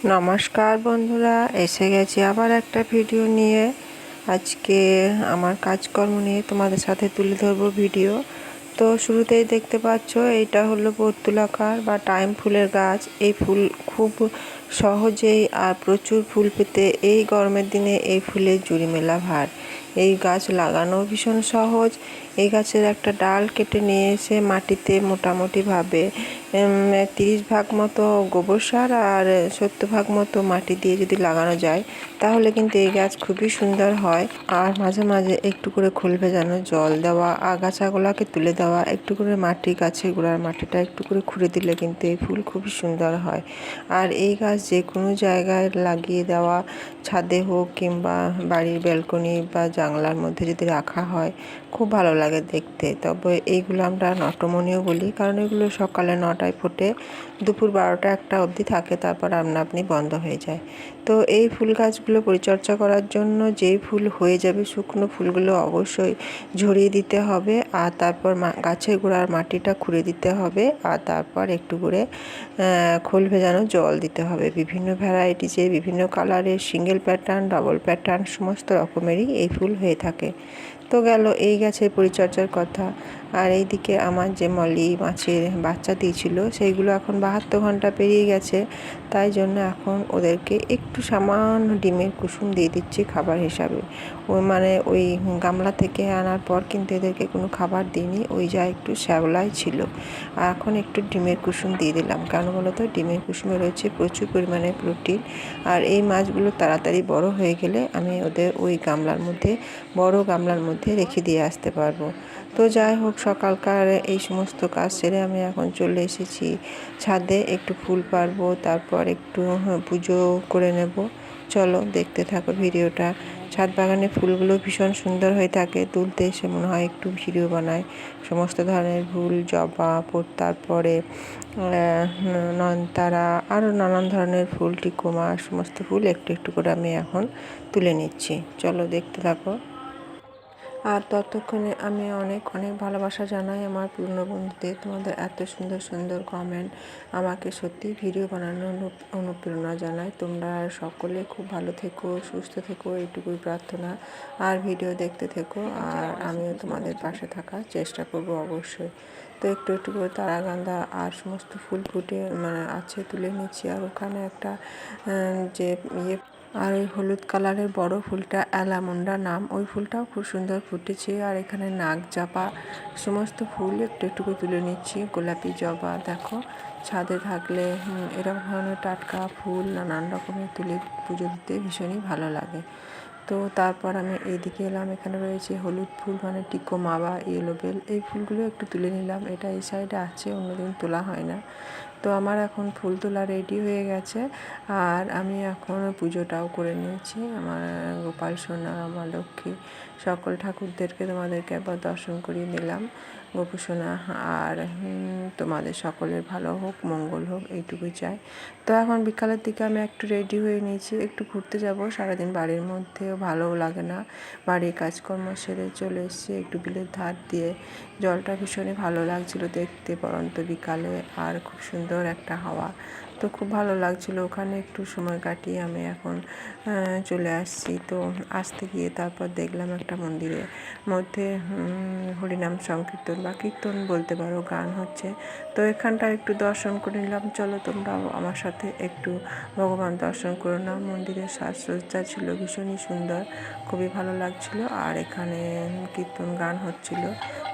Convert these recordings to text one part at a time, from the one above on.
নমস্কার বন্ধুরা, এসে গেছি আবার একটা ভিডিও নিয়ে। আজকে আমার কাজকর্ম নিয়ে তোমাদের সাথে তুলে ধরবো ভিডিও। তো শুরুতেই দেখতে পাচ্ছ, এইটা হলো পর্তুলাকার বা টাইম ফুলের গাছ। এই ফুল খুব সহজেই আর প্রচুর ফুল পেতে এই গরমের দিনে এই ফুলের জুড়ি মেলা ভার। এই গাছ লাগানো ভীষণ সহজ। এই গাছের একটা ডাল কেটে নিয়ে এসে মাটিতে মোটামুটিভাবে 30 ভাগ মতো গোবর সার আর 70 ভাগ মতো মাটি দিয়ে যদি লাগানো যায়, তাহলে কিন্তু এই গাছ খুবই সুন্দর হয়। আর মাঝে মাঝে একটু করে খোল ভেজানো জল দেওয়া, আগাছাগুলোকে তুলে দেওয়া, একটু করে মাটি, গাছের গোড়ার মাটিটা একটু করে খুঁড়ে দিলে কিন্তু এই ফুল খুবই সুন্দর হয়। আর এই গাছ যে কোনো জায়গায় লাগিয়ে দেওয়া, ছাদে হোক কিংবা বাড়ির ব্যালকনি বা জানলার মধ্যে যদি রাখা হয়, খুব ভালো লাগে দেখতে। তবে এইগুলো আমরা নটমনিও বলি, কারণ এগুলো সকালে 9টায় ফোটে, দুপুর 12টা-1টা অবধি থাকে, তারপর আপনি বন্ধ হয়ে যায়। তো এই ফুল গাছগুলো পরিচর্যা করার জন্য যেই ফুল হয়ে যাবে, শুকনো ফুলগুলো অবশ্যই ঝরিয়ে দিতে হবে। আর তারপর গাছের গোড়ার মাটিটা খুঁড়ে দিতে হবে। আর তারপর একটু করে খোল ভেজানো জল দিতে হবে। বিভিন্ন ভ্যারাইটিজের, বিভিন্ন কালারের, সিঙ্গেল প্যাটার্ন, ডাবল প্যাটার্ন, সমস্ত রকমেরই এই ফুল হয়ে থাকে। তো গেল এই গাছের পরিচর্যার কথা। আর এইদিকে আমার যে মলি মাছের বাচ্চা দিয়েছিল, সেইগুলো এখন 72 ঘন্টা পেরিয়ে গেছে। তাই জন্য এখন ওদেরকে একটু সামান্য ডিমের কুসুম দিয়ে দিচ্ছি খাবার হিসাবে। ওই গামলা থেকে আনার পর কিন্তু এদেরকে কোনো খাবার দিইনি, ওই যা একটু শ্যাওলাই ছিল। আর এখন একটু ডিমের কুসুম দিয়ে দিলাম। কেন বলো তো? ডিমের কুসুমে রয়েছে প্রচুর পরিমাণে প্রোটিন। আর এই মাছগুলো তাড়াতাড়ি বড় হয়ে গেলে আমি ওদের ওই বড় গামলার মধ্যে রেখে দিয়ে আসতে পারবো। তো যাই হোক, সকালকার এই সমস্ত কাজ সেরে আমি এখন চলে এসেছি ছাদে। একটু ফুল পারবো, তারপর একটু পুজো করে নেব। চলো দেখতে থাকো ভিডিওটা। ছাদ বাগানে ফুলগুলো ভীষণ সুন্দর হয়ে থাকে, তুলতে এসে মনে হয় একটু ভিডিও বানাই। সমস্ত ধরনের ফুল, জবা, তারপরে নয়নতারা, আরও নানান ধরনের ফুল, টিকোমা, সমস্ত ফুল একটু একটু করে আমি এখন তুলে নিচ্ছি। চলো দেখতে থাকো। আর ততক্ষণে আমি অনেক অনেক ভালোবাসা জানাই আমার পুরনো বন্ধুদের। তোমাদের এত সুন্দর সুন্দর কমেন্ট আমাকে সত্যি ভিডিও বানানোর অনুপ্রেরণা জানায়। তোমরা সকলে খুব ভালো থেকো, সুস্থ থেকো, এইটুকুই প্রার্থনা। আর ভিডিও দেখতে থেকো, আর আমিও তোমাদের পাশে থাকার চেষ্টা করব অবশ্যই। তো একটু একটু করে তারাগাঁদা আর সমস্ত ফুল ফুটে আছে, তুলে নিচ্ছি। আর ওখানে একটা যে আর ওই হলুদ কালারের বড় ফুলটা অ্যালামন্ডা নাম, ওই ফুলটাও খুব সুন্দর ফুটেছে। আর এখানে নাগচাপা, সমস্ত ফুল একটু একটু করে তুলে নিচ্ছি। গোলাপি জবা, দেখো ছাদে থাকলে এরকম ধরনের টাটকা ফুল নানান রকমের তুলে পুজো দিতে ভীষণই ভালো লাগে। তো তারপর আমি এইদিকে এলাম। এখানে রয়েছে হলুদ ফুল, টিকোমা বা ইয়েলো বেল। এই ফুলগুলো একটু তুলে নিলাম। এটা এই সাইডে আছে, অন্যদিন তোলা হয় না। তো আমার এখন ফুল তোলা রেডি হয়ে গেছে। আর আমি এখন পুজোটাও করে নিয়েছি। আমার গোপাল সোনা, আমার লক্ষ্মী, সকল ঠাকুরদেরকে তোমাদেরকে একবার দর্শন করিয়ে নিলাম। গোপু সোনা, আর তোমাদের সকলের ভালো হোক, মঙ্গল হোক, এইটুকুই চাই। তো এখন বিকালের দিকে আমি একটু রেডি হয়ে নিয়েছি, একটু ঘুরতে যাব। সারাদিন বাড়ির মধ্যেও ভালোও লাগে না, বাড়ির কাজকর্ম সেরে চলে এসেছি একটু বিলের ধার দিয়ে। জলটা ভীষণই ভালো লাগছিল দেখতে, পরন্ত বিকালে, আর খুব সুন্দর একটা হাওয়া। তো খুব ভালো লাগছিল ওখানে একটু সময় কাটিয়ে আমি এখন চলে আসছি। তো আসতে গিয়ে তারপর দেখলাম একটা মন্দিরের মধ্যে হরিনাম সংকীর্তন বা কীর্তন বলতে পারো, গান হচ্ছে। তো এখানটা একটু দর্শন করে নিলাম। চলো তোমরাও আমার সাথে একটু ভগবান দর্শন করে নাও। মন্দিরের সাজসজ্জা ছিল ভীষণই সুন্দর, খুবই ভালো লাগছিল। আর এখানে কীর্তন গান হচ্ছিল,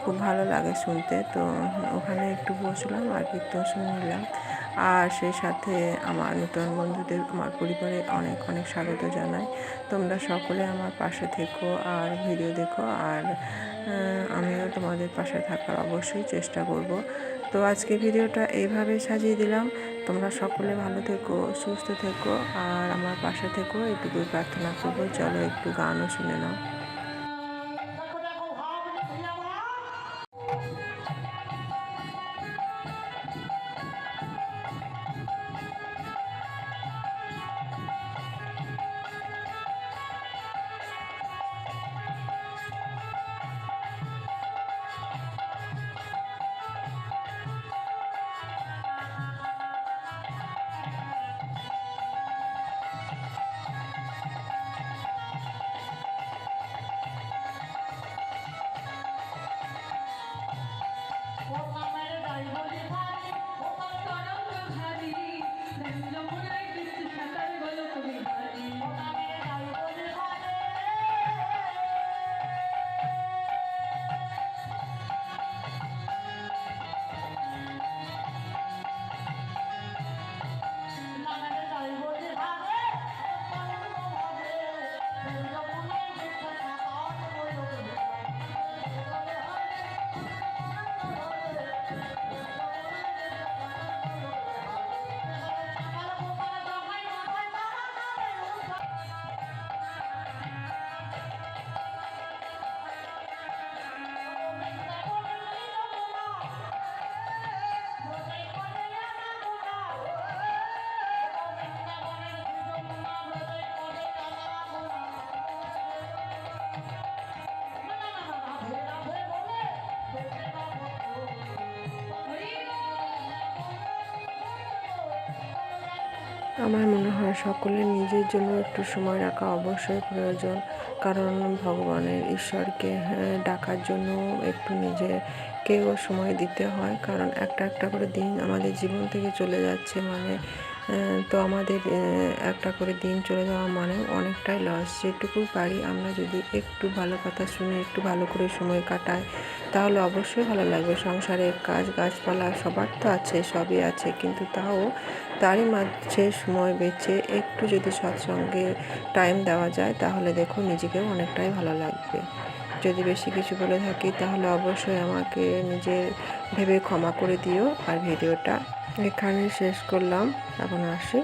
খুব ভালো লাগে শুনতে। তো ওখানে একটু বসলাম আর কীর্তন শুনে নিলাম। আর সেই সাথে আমার নতুন বন্ধুদের আমার পরিবারে অনেক অনেক স্বাগত জানাই। তোমরা সকলে আমার পাশে থেকো আর ভিডিও দেখো, আর আমিও তোমাদের পাশে থাকার অবশ্যই চেষ্টা করব। তো আজকে ভিডিওটা এইভাবেই সাজিয়ে দিলাম। তোমরা সকলে ভালো থেকো, সুস্থ থেকো, আর আমার পাশে থেকো, এটুকুই প্রার্থনা করবো। চলো একটু গানও শুনে নাও। আমার মনে হয় সকলের নিজের জন্য একটু সময় রাখা অবশ্যই প্রয়োজন, কারণ ভগবানের ঈশ্বরকে ডাকার জন্য একটু নিজেকেও সময় দিতে হয়, কারণ একটা একটা করে দিন আমাদের জীবন থেকে চলে যাচ্ছে, মানে তো আমাদের একটা করে দিন চলে যাওয়া মানে অনেকটাই লস। যেটুকু পারি আমরা যদি একটু ভালো কথা শুনে একটু ভালো করে সময় কাটাই তাহলে অবশ্যই ভালো লাগবে। সংসারের কাজ গাছপালা সবার তো আছে, সবই আছে, কিন্তু তাও তারই মাঝে সময় বেঁচে একটু যদি সৎসঙ্গে টাইম দেওয়া যায় তাহলে দেখো নিজেকেও অনেকটাই ভালো লাগবে। যদি বেশি কিছু বলে থাকি তাহলে অবশ্যই আমাকে নিজে ভেবে ক্ষমা করে দিও। আর ভিডিওটা এখানে শেষ করলাম, এখন আসি।